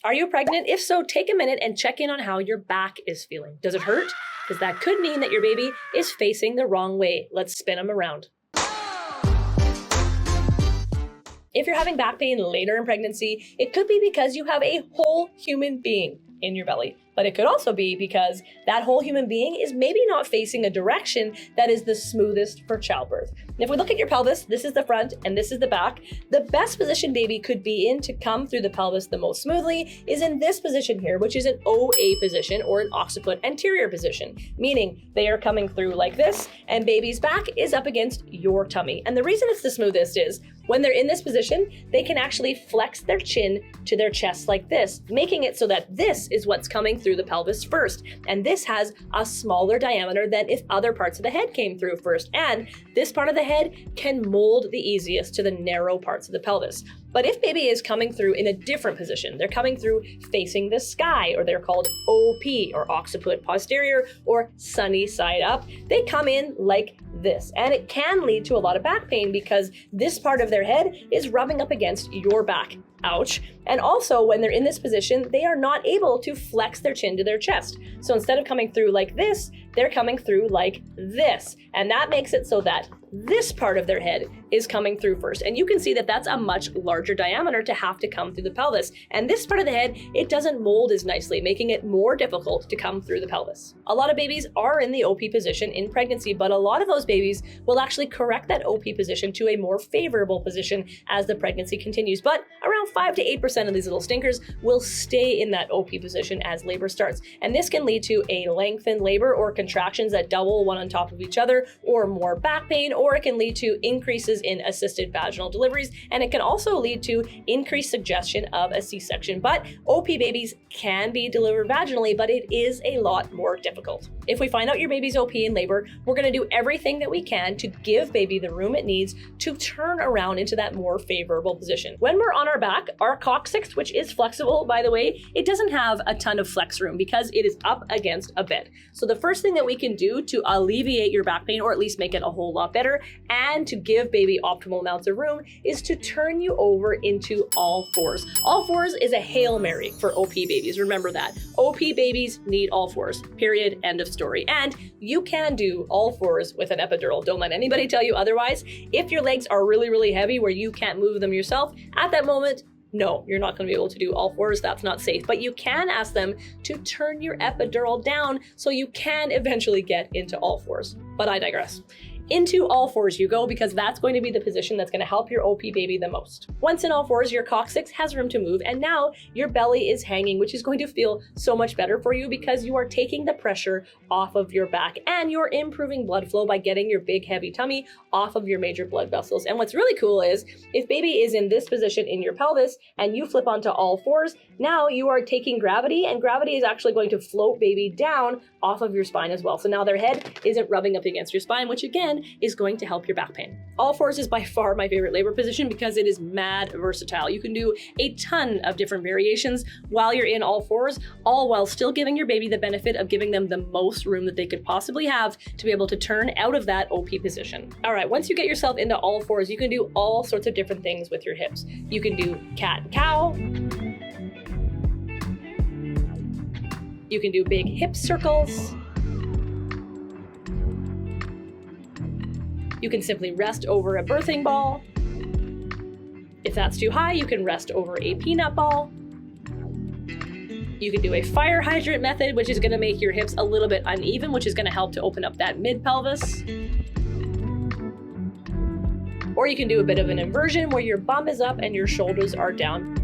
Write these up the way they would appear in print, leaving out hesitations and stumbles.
Are you pregnant? If so, take a minute and check in on how your back is feeling. Does it hurt? Because that could mean that your baby is facing the wrong way. Let's spin them around. If you're having back pain later in pregnancy, it could be because you have a whole human being in your belly. But it could also be because that whole human being is maybe not facing a direction that is the smoothest for childbirth. And if we look at your pelvis, this is the front and this is the back. The best position baby could be in to come through the pelvis the most smoothly is in this position here, which is an OA position or an occiput anterior position, meaning they are coming through like this and baby's back is up against your tummy. And the reason it's the smoothest is when they're in this position, they can actually flex their chin to their chest like this, making it so that this is what's coming through the pelvis first. And this has a smaller diameter than if other parts of the head came through first. And this part of the head can mold the easiest to the narrow parts of the pelvis. But if baby is coming through in a different position, they're coming through facing the sky, or they're called OP, or occiput posterior, or sunny side up, they come in like this. And it can lead to a lot of back pain because this part of their head is rubbing up against your back. Ouch. And also when they're in this position, they are not able to flex their chin to their chest. So instead of coming through like this, they're coming through like this. And that makes it so that this part of their head is coming through first. And you can see that that's a much larger diameter to have to come through the pelvis. And this part of the head, it doesn't mold as nicely, making it more difficult to come through the pelvis. A lot of babies are in the OP position in pregnancy, but a lot of those babies will actually correct that OP position to a more favorable position as the pregnancy continues. But around 5 to 8% of these little stinkers will stay in that OP position as labor starts. And this can lead to a lengthened labor or contractions that double one on top of each other, or more back pain, or it can lead to increases in assisted vaginal deliveries, and it can also lead to increased suggestion of a C-section. But OP babies can be delivered vaginally, but it is a lot more difficult. If we find out your baby's OP in labor, we're going to do everything that we can to give baby the room it needs to turn around into that more favorable position. When we're on our back, our coccyx, which is flexible, by the way, it doesn't have a ton of flex room because it is up against a bed. So the first thing that we can do to alleviate your back pain, or at least make it a whole lot better, and to give baby optimal amounts of room, is to turn you over into all fours. All fours is a Hail Mary for OP babies. Remember that. OP babies need all fours, period, end of story. And you can do all fours with an epidural. Don't let anybody tell you otherwise. If your legs are really, really heavy where you can't move them yourself, at that moment, no, you're not going to be able to do all fours. That's not safe. But you can ask them to turn your epidural down so you can eventually get into all fours. But I digress. Into all fours you go, because that's going to be the position that's going to help your OP baby the most. Once in all fours, your coccyx has room to move, and now your belly is hanging, which is going to feel so much better for you because you are taking the pressure off of your back, and you're improving blood flow by getting your big heavy tummy off of your major blood vessels. And what's really cool is if baby is in this position in your pelvis and you flip onto all fours, now you are taking gravity, and gravity is actually going to float baby down off of your spine as well. So now their head isn't rubbing up against your spine, which again is going to help your back pain. All fours is by far my favorite labor position because it is mad versatile. You can do a ton of different variations while you're in all fours, all while still giving your baby the benefit of giving them the most room that they could possibly have to be able to turn out of that OP position. All right, once you get yourself into all fours, you can do all sorts of different things with your hips. You can do cat and cow. You can do big hip circles. You can simply rest over a birthing ball. If that's too high, you can rest over a peanut ball. You can do a fire hydrant method, which is going to make your hips a little bit uneven, which is going to help to open up that mid-pelvis. Or you can do a bit of an inversion where your bum is up and your shoulders are down.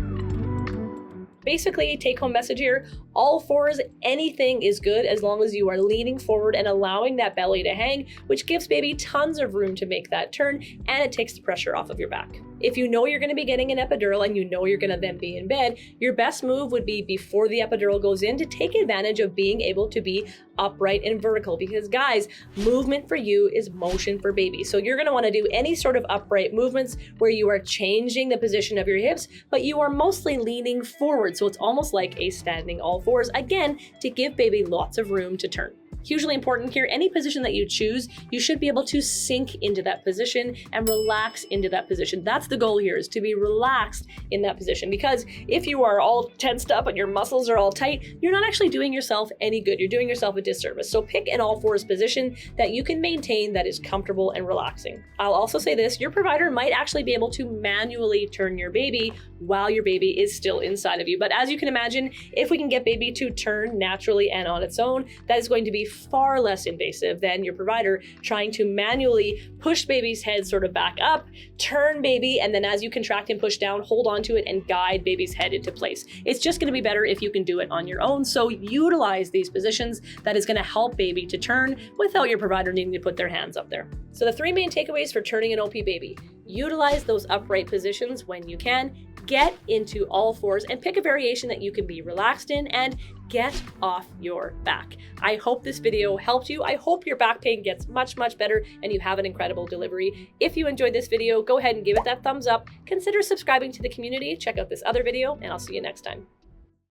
Basically, take-home message here, all fours, anything is good as long as you are leaning forward and allowing that belly to hang, which gives baby tons of room to make that turn, and it takes the pressure off of your back. If you know you're going to be getting an epidural and you know you're going to then be in bed, your best move would be before the epidural goes in to take advantage of being able to be upright and vertical, because guys, movement for you is motion for baby. So you're going to want to do any sort of upright movements where you are changing the position of your hips, but you are mostly leaning forward. So it's almost like a standing all fours, again, to give baby lots of room to turn. Hugely important here, any position that you choose, you should be able to sink into that position and relax into that position. That's the goal here, is to be relaxed in that position, because if you are all tensed up and your muscles are all tight, you're not actually doing yourself any good. You're doing yourself a disservice. So pick an all fours position that you can maintain that is comfortable and relaxing. I'll also say this, your provider might actually be able to manually turn your baby while your baby is still inside of you. But as you can imagine, if we can get baby to turn naturally and on its own, that is going to be far less invasive than your provider trying to manually push baby's head sort of back up, turn baby, and then as you contract and push down, hold onto it and guide baby's head into place. It's just going to be better if you can do it on your own. So utilize these positions. That is going to help baby to turn without your provider needing to put their hands up there. So the 3 main takeaways for turning an OP baby: utilize those upright positions when you can, get into all fours and pick a variation that you can be relaxed in, and get off your back. I hope this video helped you. I hope your back pain gets much, much better and you have an incredible delivery. If you enjoyed this video, go ahead and give it that thumbs up. Consider subscribing to the community. Check out this other video, and I'll see you next time.